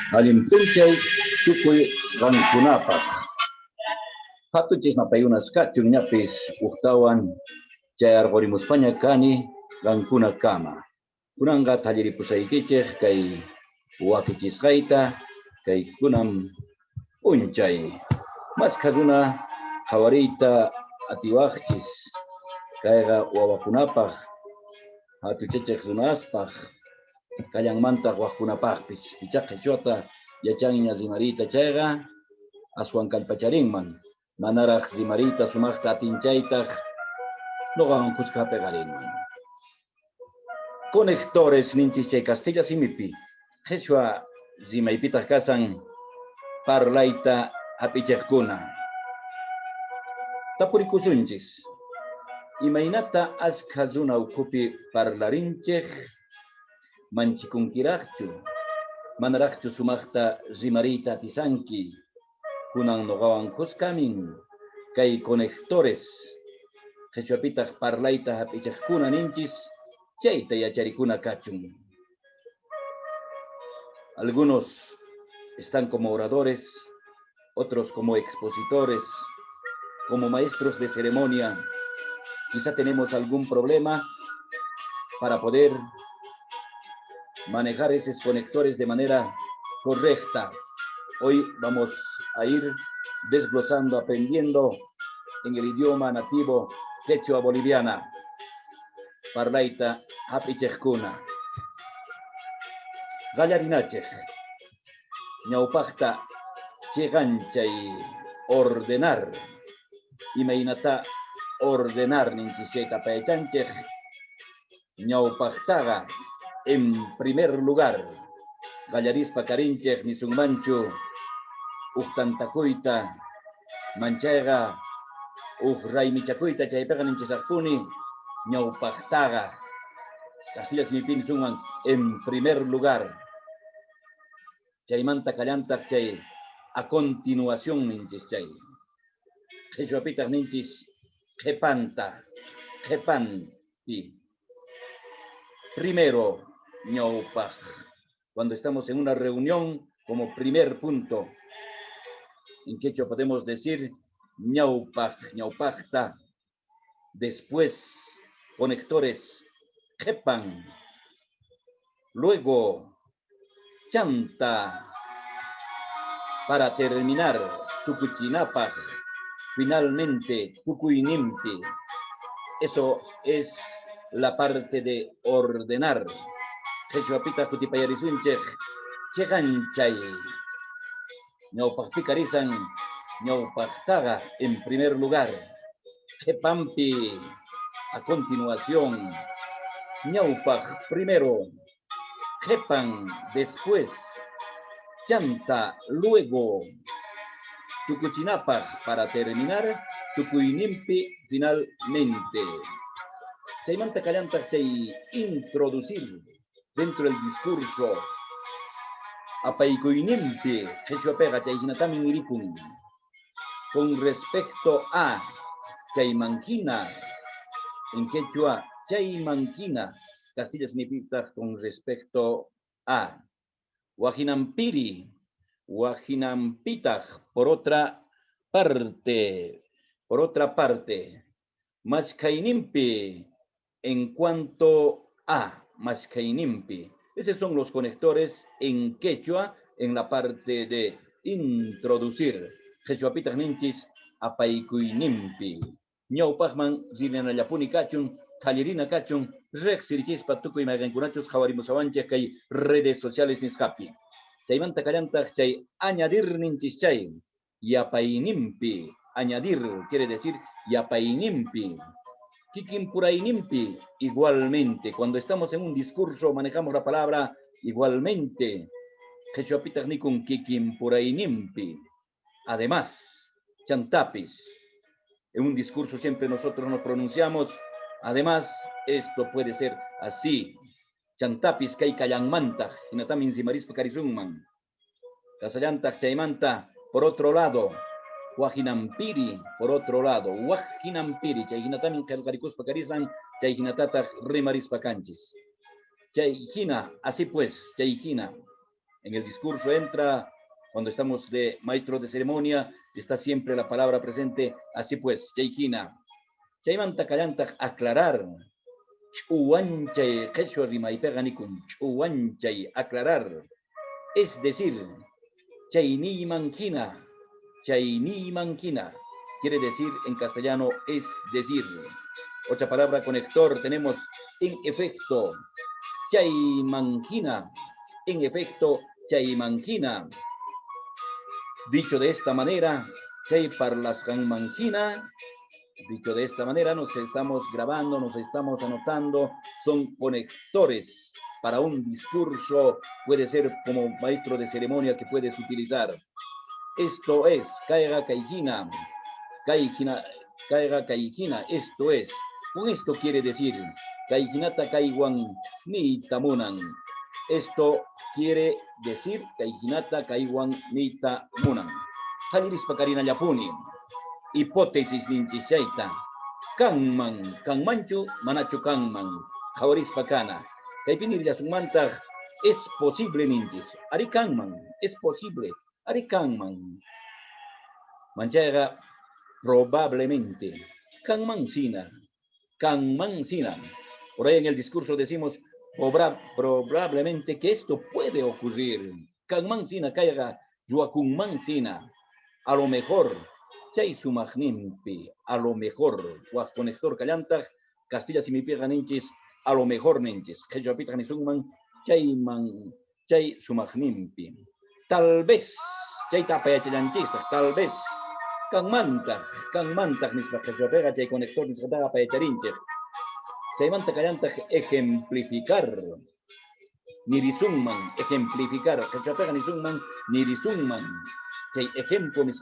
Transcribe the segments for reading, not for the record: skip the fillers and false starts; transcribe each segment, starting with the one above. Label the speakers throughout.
Speaker 1: Halimpunchay tukuy rankunapaq. Hatuchis napayunas kachun ñapis uktawan chay arqurimuspaña kani rankuna kama. Kunanga talliripusaykichik kay wakichisqayta kay kunam unchay. Maskharuna hawariyta atiwaqchis kayqa wawakunapaq hatuchachiq runaspaq kallanmanta waqkunapaqpis pichaqa qhichwata yachanña rimariyta chayqa aswan kallpacharinman manaraq rimariyta sumaqta atinchaytaq noqawan kuskapi qarinman. Conectores ninchis chay Castilla simipi qhichwa rimaypitaq kasan parlayta hapichiqkuna. Tapurikusunchis imaynata askha runa ukhupi parlarinchik manchikunkiraqchu manaraqchu sumaqta rimariyta atisanki kunan noqawan kuskamin kay conectores qhichwapitaq parlayta hapichiqkuna ninchis chayta yacharikuna kachun. Algunos están como oradores, otros como expositores, como maestros de ceremonia. Quizá tenemos algún problema para poder manejar esos conectores de manera correcta. Hoy vamos a ir desglosando, aprendiendo en el idioma nativo quechua boliviana. Parlayta hapichiqkuna. Gallarinachej. Ñawpaqta chiqanchay ordenar. Imaynata ordenar ninchis chayta payachanchej. Ñawpaqtaqa en primer lugar gallarispa karinchej nisunmanchu uktantakuyta manchayqa raymicakuyta chaypiqa ninchisaqpuni ñawpaqtaqa Castilla simipi nisunman en primer lugar. Chaymanta kallantaq chay a continuación ninchis chay. Qhichwapitaq ninchis qhipanta, qhipanpi. Primero, ñawpaq. Cuando estamos en una reunión, como primer punto, en quechua podemos decir ñawpaq, ñawpaqta. Después, conectores, qhipan. Luego, chanta. Para terminar, tukuchinapaq. Finalmente, tukuyninpi. Eso es la parte de ordenar. Qhichwapita kutipayarisunchej chiqanchay. Ñawpaqpi karizan ñawpaqtaqa en primer lugar. Qhipanpi a continuación. Ñawpaq primero. Qhipan después. Chanta luego. Tukuchinapaq para terminar. Tukuyninpi finalmente. Chaymanta kallantaq chay introducir dentro del discurso apaykuyninpi qhichwapiqa chayhinatamin irikun. Con respecto a chaymankina en quechua chaymankina Castilla significa con respecto a wajinampiri wajinampitaq por otra parte mashkaynimpi en cuanto a mashkaynimpi. Esos son los conectores en quechua en la parte de introducir. Qhichwapitaq ninchis apaykuyninpi. Ñawpaqman rinanallapuni kachun, tallirina kachun, reqsirichispa tukuy mayqankunachus qhawarimusawanchik kay redes sociales nisqapi. Chaymanta kallantaq chay añadir ninchis chay yapayninpi. Añadir quiere decir yapayninpi. Kikinpuraynimpi, igualmente. Cuando estamos en un discurso manejamos la palabra igualmente. Qhichwapitaq nikun kikinpuraynimpi. Además, chantapis. En un discurso siempre nosotros nos pronunciamos. Además, esto puede ser así. Chantapis kay kallanmanta. Hinatamin simarispa karizunman. Kasallantaq chaymanta. Por otro lado. Wajinampiri, por otro lado, wajinampiri, chayhinatamin kalqarikuspa karizan, chayhinatataq rimarispa kanchis. Chayhina, así pues, chayhina. En el discurso entra, cuando estamos de maestro de ceremonia, está siempre la palabra presente. Así pues, Chaykina, Chaymanta Kallanta aclarar. Chuanchay, Quechua Rimaipeganikun, Chuanchay, aclarar. Es decir, Chayni Manquina, Chayni Manquina. Quiere decir en castellano, es decir. Otra palabra conector tenemos en efecto, Chaymanquina. En efecto, Chaymanquina. Dicho de esta manera, Chay parlas Manquina. Dicho de esta manera, nos estamos grabando, nos estamos anotando, son conectores para un discurso, puede ser como maestro de ceremonia que puedes utilizar. Esto es, caiga caijina, caiga caijina, esto es. Con esto quiere decir, caijinata caiwan ni tamunan. Esto quiere decir, caijinata caiwan ni tamunan. Taliris pakarina yapuni. Hipótesis ninchisaita. Kanmanchu, manachu kanman. Jawaris pakana. Kaipinir yasumanta es posible ninchis. Ari kanman, es posible. Ari kanman. Manchaga probablemente. Kanman sina. Kanman sina. Por ahí en el discurso decimos probablemente que esto puede ocurrir. Kanman sina kaiga yuakunman sina. A lo mejor. Chay sumagnimpi, a lo mejor, guas conector callantas, Castilla si mi pega ninchis, a lo mejor ninchis, que yo apita ni summan, chay sumagnimpi. Tal vez, chay tapayachayanchista, tal vez, can manta, nispa que yo pega, chay conector nispa tapayacharinche. Chay manta callantas ejemplificar, nirisumman, ejemplificar, que yo pega ni summan, nirisumman. Que ejemplo mis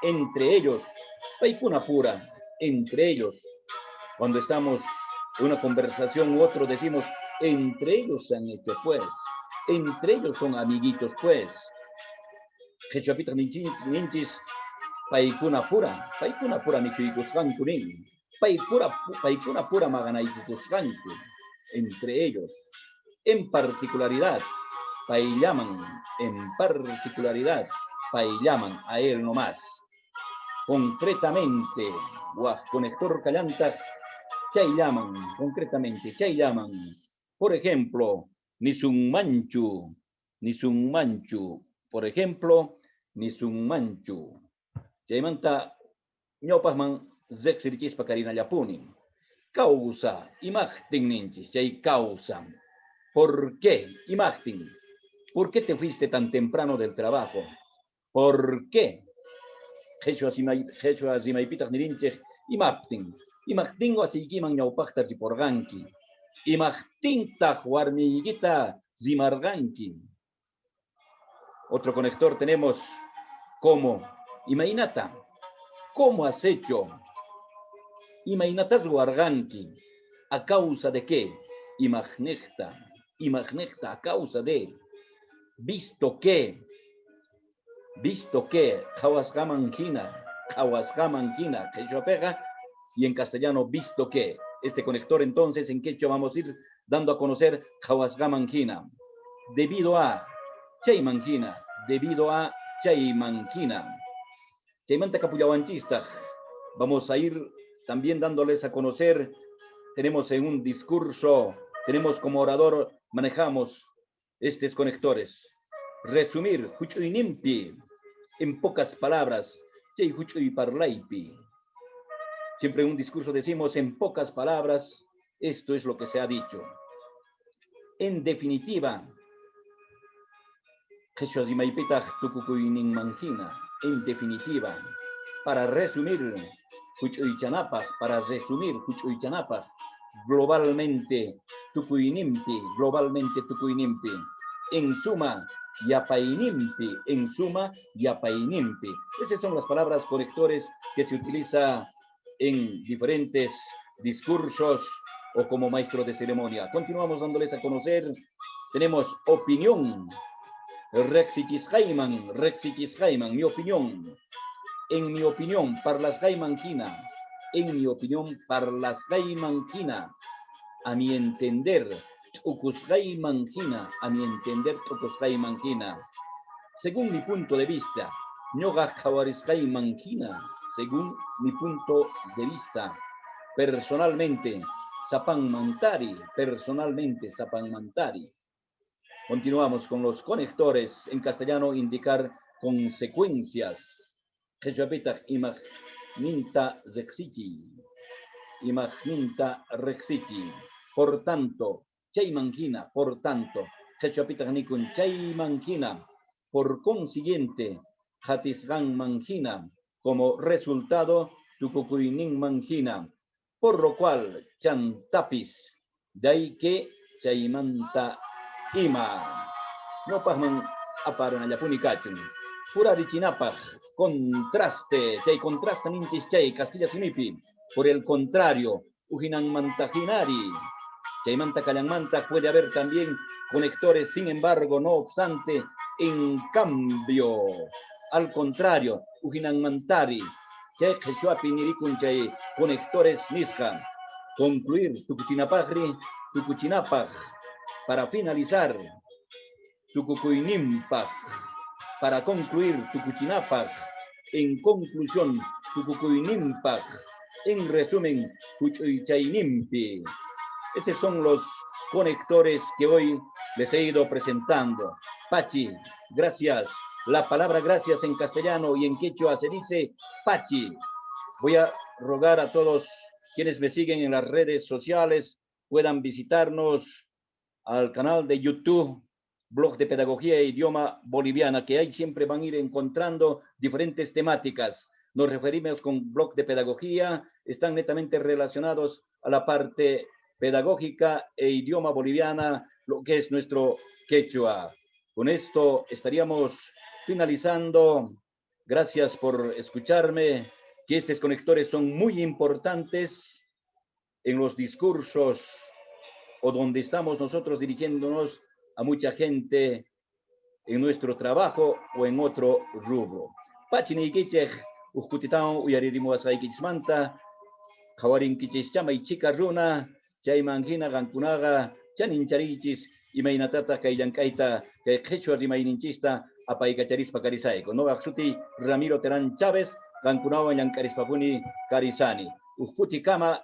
Speaker 1: entre ellos, paikuna pura, entre ellos, cuando estamos en una conversación u otro decimos, entre ellos se han hecho pues, entre ellos son amiguitos pues. Quechapita ninchis, paikuna pura michuikuskankunin, paikuna pura maganaikuskanku, entre ellos, en particularidad. Paillaman, en particularidad, Paillaman, a él nomás. Concretamente, conector Callanta, Chayllaman, concretamente, Chayllaman. Por ejemplo, Nisunmanchu, por ejemplo, Nisunmanchu. Chaymanta, ñopasman, zexirichispa karina yapuni. Causa, imagtin ninchis, chay causa. ¿Por qué? Imagtin. ¿Por qué te fuiste tan temprano del trabajo? ¿Por qué? Quechua zimaipitas nirinchej imaptin. Imaptingo asikiman ñawpaqta riporganki. Imaptinta warmiyguita zimarganki. Otro conector tenemos como imainata. ¿Cómo has hecho? Imainatas warganki. ¿A causa de qué? Imagnecta, a causa de. Visto que, Hawasgamanquina, que yo pega, y en castellano, visto que. Este conector entonces en quechua vamos a ir dando a conocer Hawasgamanquina. Debido a Chaymanquina, Chaymanta Capuyawanchista. Vamos a ir también dándoles a conocer, tenemos en un discurso, tenemos como orador, manejamos estos conectores. Resumir, huchuinimpi, en pocas palabras, chay huchuy parlaipi. Siempre en un discurso decimos en pocas palabras, esto es lo que se ha dicho. En definitiva, en definitiva, para resumir, globalmente Tucuynimpi, en suma, Yapainimpi. Esas son las palabras conectores que se utiliza en diferentes discursos o como maestro de ceremonia. Continuamos dándoles a conocer, tenemos opinión, Rexichis Jaiman, mi opinión. En mi opinión, parlas Jaimanquina. En mi opinión, parlas Jaimanquina. A mi entender, ukusqay manjina, a mi entender, ukusqay manjina. Según mi punto de vista, ñoqa qawarisqay manjina, según mi punto de vista, personalmente, Sapan Mantari, personalmente Sapan Mantari. Continuamos con los conectores, en castellano indicar consecuencias. Quechapitaq imagninta rexiti, imagninta rexiti. Por tanto, chay manjina, por tanto, quechapitaq nikun chay manjina, por consiguiente, hatisgan manjina, como resultado, tukukuinin manjina, por lo cual, chantapis, de ahí que chaymanta ima. No pasman aparan allapuni kachun. Pura dichinapaj, contraste, chay contraste nintis chay Castilla simipi. Por el contrario, ujinan mantajinari. Chaymanta Callamanta puede haber también conectores, sin embargo, no obstante, en cambio, al contrario, Ujinan Mantari, Chay Quechuapi Nirikun Chay conectores Nisja. Concluir Tucuchinapagri, Tucuchinapag, para finalizar, Tucucuinimpag, para concluir Tucuchinapag, en conclusión, Tucucuinimpag, en resumen, Tucuchaynimpi. Esos son los conectores que hoy les he ido presentando. Pachi, gracias. La palabra gracias en castellano y en quechua se dice Pachi. Voy a rogar a todos quienes me siguen en las redes sociales puedan visitarnos al canal de YouTube, Blog de Pedagogía e Idioma Boliviana, que ahí siempre van a ir encontrando diferentes temáticas. Nos referimos con Blog de Pedagogía, están netamente relacionados a la parte pedagógica e idioma boliviana, lo que es nuestro quechua. Con esto estaríamos finalizando. Gracias por escucharme, que estos conectores son muy importantes en los discursos o donde estamos nosotros dirigiéndonos a mucha gente en nuestro trabajo o en otro rubro. Pachini kichej, uskutitao uyaririmo asaikichmanta, jawarin kichichama y chica runa, chay manjina gankunaga, chanincharichis, y mainatata kaillankaita, que quechua rimaininchista, apaicacharispa carisaiko. No axuti Ramiro Terán Chávez, gankunawa yankarispa karisani. Uskuti kama